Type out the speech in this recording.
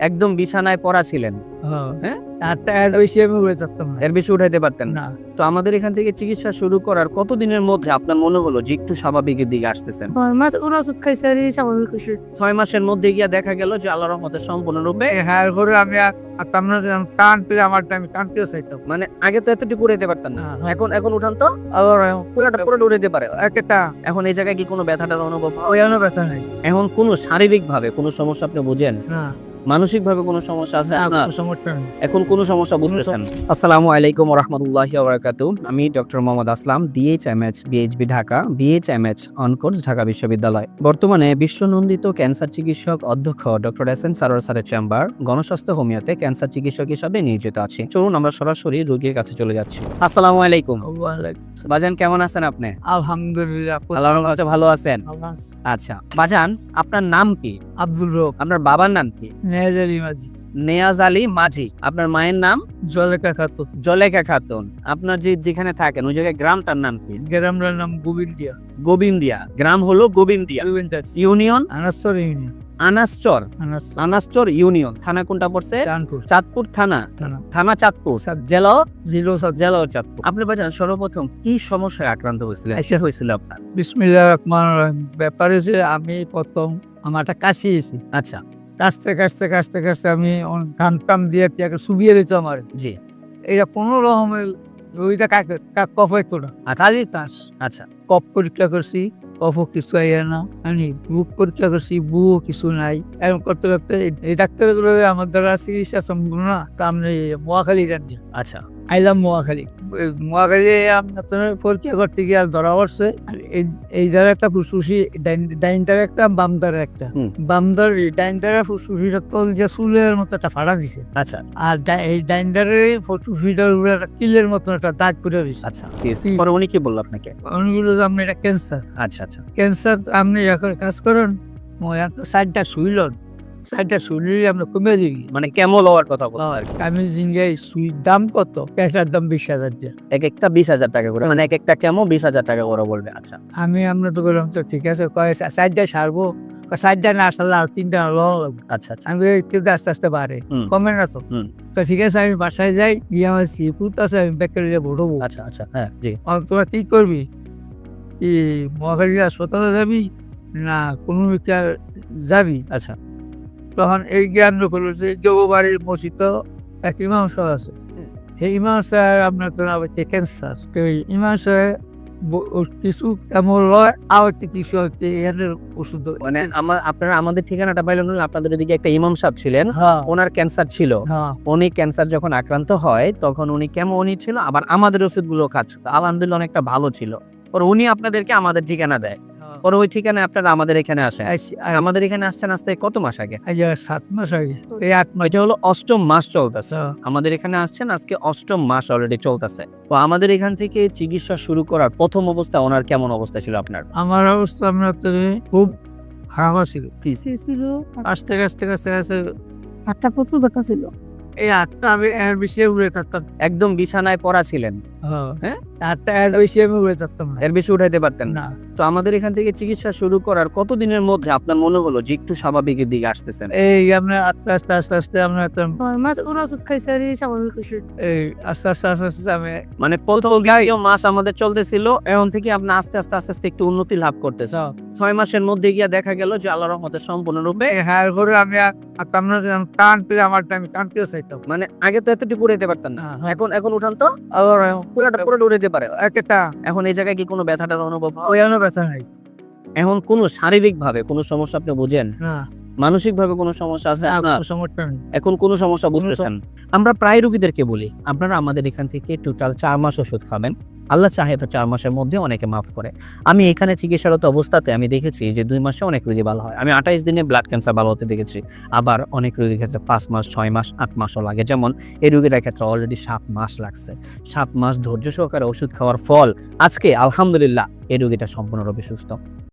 একদম বিছানায় পড়া ছিলেন। হ্যাঁ, এর বেশি আমি উড়ে থাকতাম না। এর বেশি উঠাইতে পারতেন না। না, তো আমাদের এখান থেকে চিকিৎসা শুরু করার কতদিনের মধ্যে আপনার মনে হলো যে একটু স্বাভাবিকের দিকে আসতেছেন? 6 মাস ওর ওষুধ খাইছে আর এই স্বাভাবিক হইছে। 6 মাসের মধ্যে গিয়া দেখা গেল যে আল্লাহর রহমতে সম্পূর্ণরূপে হ্যাঁ, এরপরে আমি থাকতাম না, যে আমি টানতে আমার টাইম টানতেও চাইতাম। মানে আগে তো এতটুকু উঠাইতে পারতেন না। হ্যাঁ। এখন উঠান তো আবার পুরোটা উঠাইতে পারে। একটা এখন এই জায়গায় কি কোনো ব্যথাটা অনুভব হয়? ওইখানে ব্যথা নাই। এখন কোনো শারীরিক ভাবে কোনো সমস্যা আপনি বুঝেন? না, মানসিক ভাবে কোনো সমস্যা আছে আপনার? কোনো সমস্যা নেই। এখন কোনো সমস্যা বুঝতেছেন? আসসালামু আলাইকুম ওয়া রাহমাতুল্লাহি ওয়া বারাকাতুহু। আমি ডক্টর মোহাম্মদ আসলাম, ডিএইচএমএইচ বিএইচবি ঢাকা, বিএইচএমএইচ অনকোর্স ঢাকা বিশ্ববিদ্যালয়। বর্তমানে বিশ্বনন্দিত ক্যান্সার চিকিৎসক অধ্যক্ষ ডক্টর এস.এন. সারোয়ার স্যারের চেম্বার গণস্বাস্থ্য হোমিওতে ক্যান্সার চিকিৎসক হিসাবে নিয়োজিত আছি। চলুন আমরা সরাসরি রোগীর কাছে চলে যাচ্ছি। আসসালামু আলাইকুম। বাজান কেমন আছেন আপনি? আলহামদুলিল্লাহ। আল্লাহর রহমতে ভালো আছেন? আচ্ছা বাজান, আপনার নাম কি? আব্দুল রব, আপনার বাবার নাম কি? নেজারি মাঝি, নেয়াজ আলী মাঝি। আপনার মায়ের নাম? জলেকা খাতুন। জলেখা খাতুন। আপনার যেখানে থাকেন ওই জায়গায় গ্রামটার নাম কি? গ্রামের নাম গোবিন্দিয়া। গোবিন্দিয়া। গ্রাম হলো গোবিন্দিয়া। গোবিন্দিয়া ইউনিয়ন আনাস্তর ইউনিয়ন। আনাসচর। আনাসচর ইউনিয়ন। থানা কোনটা পড়ছে? চাঁদপুর চাঁদপুর থানা। থানা। থানা চাঁদপুর। চাঁদপুর। জেলা? 07। জেলা চাঁদপুর। আপনি বাজান সর্বপ্রথম কি সমস্যায় আক্রান্ত হয়েছিলেন? এসে হয়েছিল আপনার? বিসমিল্লাহির রহমানির রহিম। ব্যাপার হচ্ছে আমি প্রথম আমার একটা কাশি এসেছি। আচ্ছা কাশতে আমি ঘাম টাম দিয়ে পেঁয়াকে শুবিয়ে দিত আমার। জি। এটা কোনো রকমের ওইটা কফ হইতো না, খালি কাশ। আচ্ছা কফ পরীক্ষা করছি, কফও কিছু আইয়া না। আমি বুক পরীক্ষা করছি, বুকও কিছু নাই। এরকম করতে করতে এই ডাক্তারগুলো আমার দ্বারা চিকিৎসা সম্ভব না। তা আমি মোয়াখালী জানি আচ্ছা আইলাম মোয়াখালী। মোয়াখালী আপনার পরীক্ষা করতে গিয়ে ধরা পড়ছে এই দ্বারা একটা ফুসফুসি, ডাইন দ্বারা একটা, বাম দ্বারা একটা। বাম দ্বার ডাইন দ্বারা ফুসফুসিটা তল যে চুলের মতো একটা ফাড়া দিছে। আচ্ছা আর এই ডাইন দ্বারে ফুসফুসিটার উপরে একটা কিলের মতো একটা দাগ করে দিছে। আচ্ছা। পরে উনি কি বললো আপনাকে? অনেকগুলো আপনি এটা ক্যান্সার। আচ্ছা আচ্ছা ক্যান্সার আপনি এখন কাজ করুন, সাইডটা শুইলন, সাইডটা শুইলে আমরা কমে দিবি। মানে কেমন হওয়ার কথা বলতো আর কি? আমি জিঙ্গাই সুইর দাম কত? ক্যাশার দাম 20,000 দিয়ে। এক একটা 20,000 টাকা করে, মানে এক একটা কেমন 20,000 টাকা করে বলবে? আচ্ছা আমরা তো বললাম তো ঠিক আছে, কয় সাইডটা সারবো, সাইডটা না সারলে আর 3টা লওয়া লাগবে। আচ্ছা আচ্ছা। আমি একটু আস্তে আস্তে বাড়ে, হুম। কমে না তো। হুম। তো ঠিক আছে, আমি বাসায় যাই, গিয়ে আমার সিপুত আছে, আমি ব্যাকটেরিয়া ভরবো। আচ্ছা আচ্ছা। হ্যাঁ জি। তোরা কি করবি? কি মহাকালী হাসপাতালে যাবি না কোনো যাবি? আচ্ছা তখন এই জ্ঞান করলো যে জগবাড়ির মসজিদ এক ইমাম সাহেব আছে। এই ইমাম সাহেব আপনার তো হচ্ছে ক্যান্সার। ইমাম সাহেব কিছু কেমন লয়, আর কিছু হচ্ছে এর ওষুধ। মানে আপনারা আমাদের ঠিকানাটা পাইলেন না? আপনাদের এদিকে একটা ইমাম সাহেব ছিলেন, হ্যাঁ ওনার ক্যান্সার ছিল। হ্যাঁ উনি ক্যান্সার যখন আক্রান্ত হয় তখন উনি কেমনই ছিল, আবার আমাদের ওষুধগুলো খাচ্ছিল, আলহামদুলিল্লাহ অনেকটা ভালো ছিল। পরে উনি আপনাদেরকে আমাদের ঠিকানা দেয়, পরে ওই ঠিকানায় আপনারা আমাদের এখানে আসেন। আমাদের এখানে আসছেন আসতে কত মাস আগে? 7 মাস আগে, এই 8 মাস। এটা হলো 8ম মাস চলতেছে। হ্যাঁ। আমাদের এখানে আসছেন আজকে 8ম মাস অলরেডি চলতেছে। তো আমাদের এখান থেকে চিকিৎসা শুরু করার প্রথম অবস্থা ওনার কেমন অবস্থা ছিল আপনার? আমার অবস্থা আপনার তো খুব খারাপ ছিল। সে ছিল আস্তে আস্তে একটা প্রচুর ব্যথা ছিল। এই 8টা আমি এর বেশি উড়ে থাকতাম। একদম বিছানায় পড়া ছিলেন? হ্যাঁ, হ্যাঁ? 8টা এর বেশি আমি উড়ে থাকতাম না। এর বেশি উঠাইতে পারতেন না? না, তো আমাদের এখান থেকে চিকিৎসা শুরু করার কতদিনের মধ্যে আপনার মনে হলো যে একটু স্বাভাবিকের দিকে আসতেছেন? এই আমরা আস্তে আমরা একটা 6 মাস ওর ওষুধ খাইছে আর এই স্বাভাবিক হইছে। এই আস্তে আমি মানে প্রথম মাস আমাদের চলতেছিল, এখন থেকে আপনি আস্তে আস্তে একটু উন্নতি লাভ করতেছেন। 6 মাসের মধ্যে গিয়া দেখা গেল যে আল্লাহর রহমতে সম্পূর্ণরূপে। হ্যাঁ, এরপরে আমি থাকতাম না, যে আমি টানতে আমার টাইম টানতেও চাইতাম। মানে আগে তো এতটুকু উঠাইতে পারতেন না। হ্যাঁ। এখন উঠান তো আবার পুরোটা উঠাইতে পারে। একটা এখন এই জায়গায় কি কোনো ব্যথাটা অনুভব হয়? ওইখানে ব্যথা নাই। এখন কোনো শারীরিক ভাবে কোনো সমস্যা আপনি বুঝেন? না, মানসিক ভাবে কোনো সমস্যা আছে আপনার? কোনো সমস্যা নেই। এখন কোনো সমস্যা বুঝতেছেন? আমরা প্রায় রোগীদেরকে বলি আপনারা আমাদের এখান থেকে টোটাল 4 মাস ওষুধ খাবেন, আল্লাহ চাহে তো 4 মাসের মধ্যে অনেকে মাফ করে। আমি এখানে চিকিৎসারত অবস্থাতে আমি দেখেছি যে 2 মাসে অনেক রোগী ভালো হয়। আমি 28 দিনে ব্লাড ক্যান্সার ভালো হতে দেখেছি। আবার অনেক রোগীর ক্ষেত্রে 5 মাস, 6 মাস, 8 মাসও লাগে। যেমন এই রোগীর ক্ষেত্রে অলরেডি 7 মাস লাগছে। 7 মাস ধৈর্য সহকারে ওষুধ খাওয়ার ফল আজকে আলহামদুলিল্লাহ এই রোগীটা সম্পূর্ণরূপে সুস্থ।